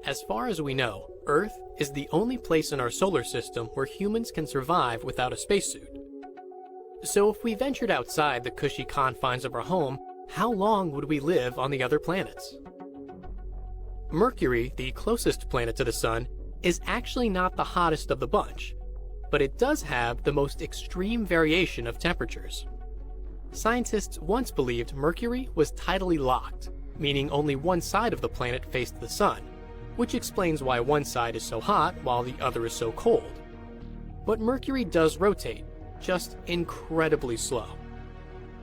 As far as we know, Earth is the only place in our solar system where humans can survive without a spacesuit. So if we ventured outside the cushy confines of our home, how long would we live on the other planets? Mercury, the closest planet to the Sun, is actually not the hottest of the bunch, but it does have the most extreme variation of temperatures. Scientists once believed Mercury was tidally locked, meaning only one side of the planet faced the Sun, which explains why one side is so hot while the other is so cold. But Mercury does rotate, just incredibly slow.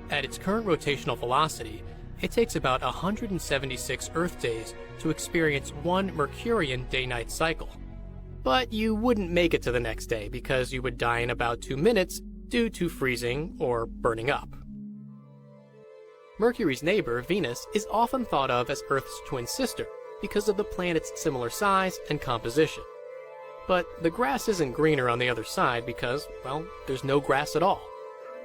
At its current rotational velocity, it takes about 176 Earth days to experience one Mercurian day-night cycle. But you wouldn't make it to the next day because you would die in about 2 minutes due to freezing or burning up. Mercury's neighbor, Venus, is often thought of as Earth's twin sister because of the planet's similar size and composition. But the grass isn't greener on the other side because, well, there's no grass at all.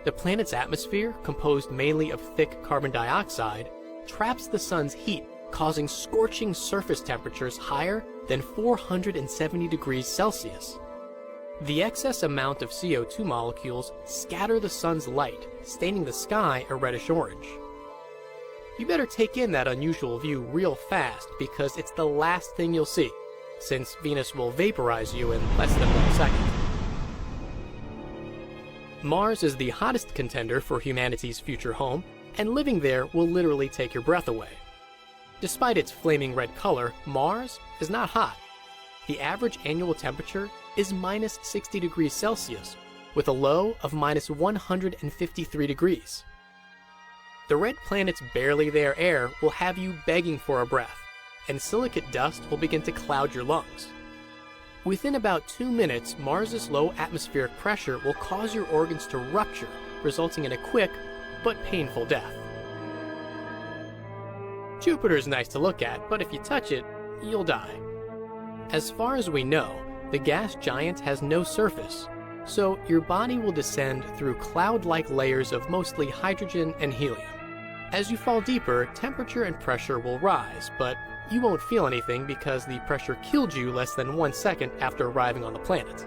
The planet's atmosphere, composed mainly of thick carbon dioxide, traps the sun's heat, causing scorching surface temperatures higher than 470 degrees Celsius. The excess amount of CO2 molecules scatter the sun's light, staining the sky a reddish-orange. You better take in that unusual view real fast because it's the last thing you'll see, since Venus will vaporize you in less than 1 second. Mars is the hottest contender for humanity's future home, and living there will literally take your breath away. Despite its flaming red color, Mars is not hot. The average annual temperature is minus 60 degrees Celsius, with a low of minus 153 degrees. The red planet's barely there air will have you begging for a breath, and silicate dust will begin to cloud your lungs. Within about 2 minutes, Mars's low atmospheric pressure will cause your organs to rupture, resulting in a quick but painful death. Jupiter's nice to look at, but if you touch it, you'll die. As far as we know, the gas giant has no surface, so your body will descend through cloud-like layers of mostly hydrogen and helium. As you fall deeper, temperature and pressure will rise, but you won't feel anything because the pressure killed you less than 1 second after arriving on the planet.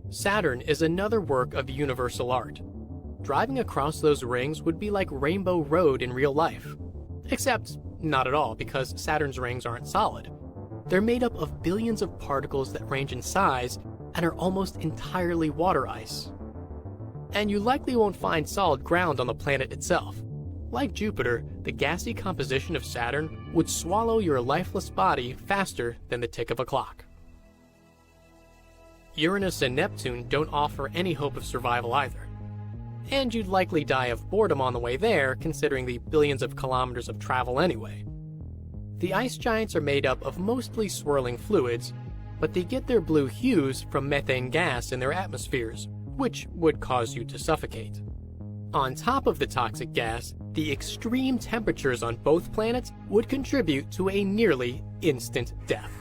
Saturn is another work of universal art. Driving across those rings would be like Rainbow Road in real life. Except not at all, because Saturn's rings aren't solid. They're made up of billions of particles that range in size and are almost entirely water ice. And you likely won't find solid ground on the planet itself. Like Jupiter, the gassy composition of Saturn would swallow your lifeless body faster than the tick of a clock. Uranus and Neptune don't offer any hope of survival either. And you'd likely die of boredom on the way there, considering the billions of kilometers of travel anyway. The ice giants are made up of mostly swirling fluids, but they get their blue hues from methane gas in their atmospheres, which would cause you to suffocate. On top of the toxic gas, the extreme temperatures on both planets would contribute to a nearly instant death.